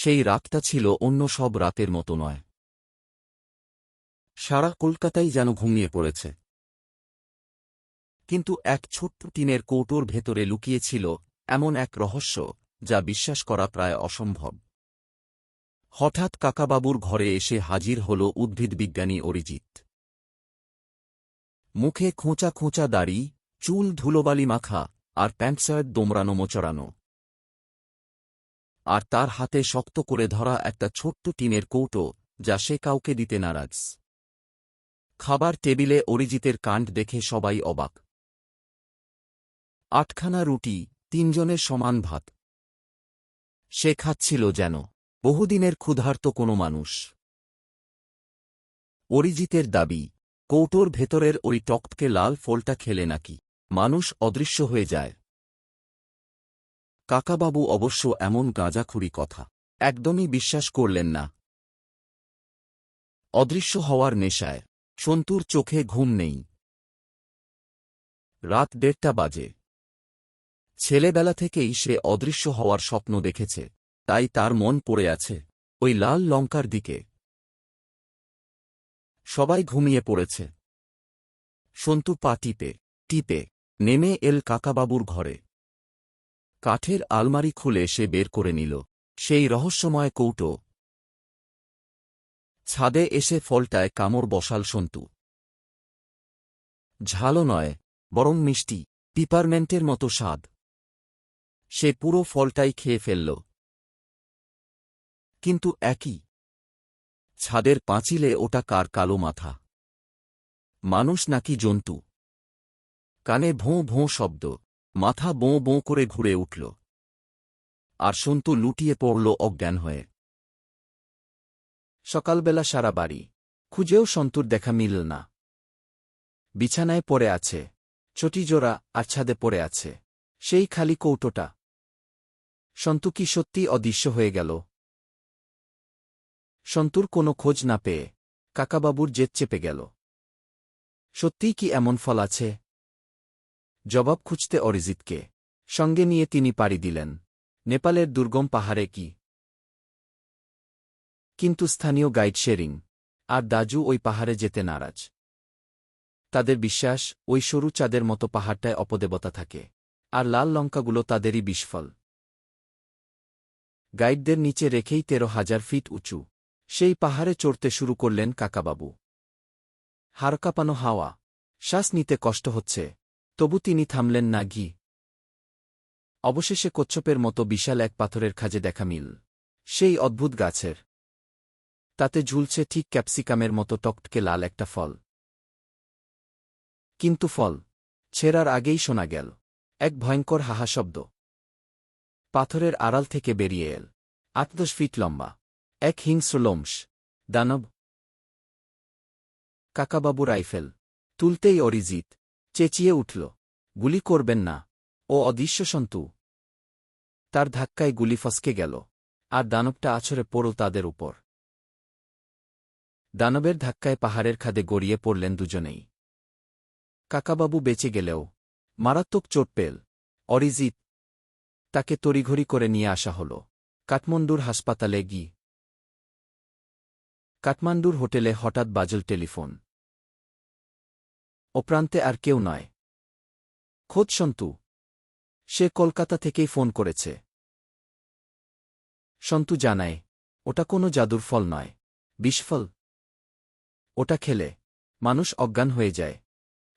সেই রাতটা ছিল অন্য সব রাতের মতো নয়। সারা কলকাতাই যেন ঘুমিয়ে পড়েছে। কিন্তু এক ছোট্ট টিনের কৌটোর ভেতরে লুকিয়েছিল এমন এক রহস্য যা বিশ্বাস করা প্রায় অসম্ভব। হঠাৎ কাকাবাবুর ঘরে এসে হাজির হল উদ্ভিদবিজ্ঞানী অরিজিৎ। মুখে খোঁচা খোঁচা দাড়ি, চুল ধুলোবালি মাখা, আর প্যান্টশার্ট দোমড়ানো মোচড়ানো। আর তার হাতে শক্ত করে ধরা একটা ছোট্ট টিনের কৌটো, যা সে কাউকে দিতে নারাজ। খাবার টেবিলে অরিজিতের কাণ্ড দেখে সবাই অবাক। 8খানা রুটি, 3জনের সমান ভাত। সে খাচ্ছিল যেন বহুদিনের ক্ষুধার্ত কোনো মানুষ। অরিজিতের দাবি, কৌটোর ভেতরের ওই টকটকে লাল ফলটা খেলে নাকি মানুষ অদৃশ্য হয়ে যায়। কাকাবাবু অবশ্য এমন গাঁজাখুরি কথা একদমই বিশ্বাস করলেন না। অদৃশ্য হওয়ার নেশায় সন্তুর চোখে ঘুম নেই। রাত 1:30 বাজে। ছেলেবেলা থেকেই সে অদৃশ্য হওয়ার স্বপ্ন দেখেছে, তাই তার মন পড়ে আছে ওই লাল লঙ্কার দিকে। সবাই ঘুমিয়ে পড়েছে। সন্তু পা টিপে টিপে নেমে এল কাকাবাবুর ঘরে। কাঠের আলমারি খুলে সে বের করে নিল সেই রহস্যময় কৌটো। ছাদে এসে ফলটায় কামড় বসাল সন্তু। ঝালও নয়, বরং মিষ্টি, পিপারমেন্টের মতো স্বাদ। সে পুরো ফলটাই খেয়ে ফেলল। কিন্তু একই ছাদের পাঁচিলে ওটা কার কালো মাথা? মানুষ নাকি জন্তু? কানে ভোঁ ভোঁ শব্দ, মাথা বোঁ বোঁ করে ঘুরে উঠল। আর সন্তু লুটিয়ে পড়ল অজ্ঞান হয়ে। সকালবেলা সারা বাড়ি খুঁজেও সন্তুর দেখা মিলল না। বিছানায় পড়ে আছে চটিজোড়া, আর ছাদে পড়ে আছে সেই খালি কৌটোটা। সন্তু কি সত্যি অদৃশ্য হয়ে গেল? সন্তুর কোনো খোঁজ না পেয়ে কাকাবাবুর জেদ চেপে গেল। সত্যিই কি এমন ফল আছে? জবাব খুঁজতে অরিজিৎকে সঙ্গে নিয়ে তিনি পাড়ি দিলেন নেপালের দুর্গম পাহাড়ে। কিন্তু স্থানীয় গাইড শেরিং আর দাজু ওই পাহাড়ে যেতে নারাজ। তাদের বিশ্বাস, ওই সরু চাঁদের মতো পাহাড়টায় অপদেবতা থাকে, আর লাল লঙ্কাগুলো তাদেরই বিস্ফল। গাইডদের নিচে রেখেই 13,000 ফিট উঁচু সেই পাহাড়ে চড়তে শুরু করলেন কাকাবাবু। হাড় কাঁপানো হাওয়া, শ্বাস নিতে কষ্ট হচ্ছে, তবু তিনি থামলেন না। অবশেষে কচ্ছপের মতো বিশাল এক পাথরের খাঁজে দেখা মিল সেই অদ্ভুত গাছের। তাতে ঝুলছে ঠিক ক্যাপসিকামের মতো টকটকে লাল একটা ফল। কিন্তু ফল ছেঁড়ার আগেই শোনা গেল এক ভয়ঙ্কর হাহা শব্দ। পাথরের আড়াল থেকে বেরিয়ে এল 8-10 ফিট লম্বা এক হিংস্র লোমশ দানব। কাকাবাবু রাইফেল তুলতেই অরিজিৎ চেঁচিয়ে উঠল, গুলি করবেন না, ও অদৃশ্য সন্তু। তার ধাক্কায় গুলি ফসকে গেল, আর দানবটা আছড়ে পড়ল তাদের উপর। দানবের ধাক্কায় পাহাড়ের খাদে গড়িয়ে পড়লেন দুজনেই। কাকাবাবু বেঁচে গেলেও মারাত্মক চোট পেল অরিজিৎ। তাকে তড়িঘড়ি করে নিয়ে আসা হল কাঠমান্ডুর হাসপাতালে। কাঠমান্ডুর হোটেলে হঠাৎ বাজল টেলিফোন। ও প্রান্তে আর কেউ নয়, খোদ সন্তু। সে কলকাতা থেকেই ফোন করেছে। সন্তু জানায়, ওটা কোনো জাদুর ফল নয়, বিষফল। ওটা খেলে মানুষ অজ্ঞান হয়ে যায়।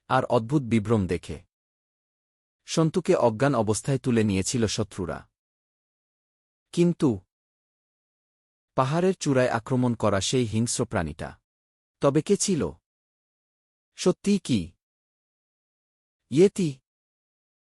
আর অদ্ভুত বিভ্রম দেখে সন্তুকে অজ্ঞান অবস্থায় তুলে নিয়েছিল শত্রুরা। কিন্তু পাহাড়ের চূড়ায় আক্রমণ করা সেই হিংস্র প্রাণীটা তবে কে ছিল? সত্যিই কি ইয়েতি?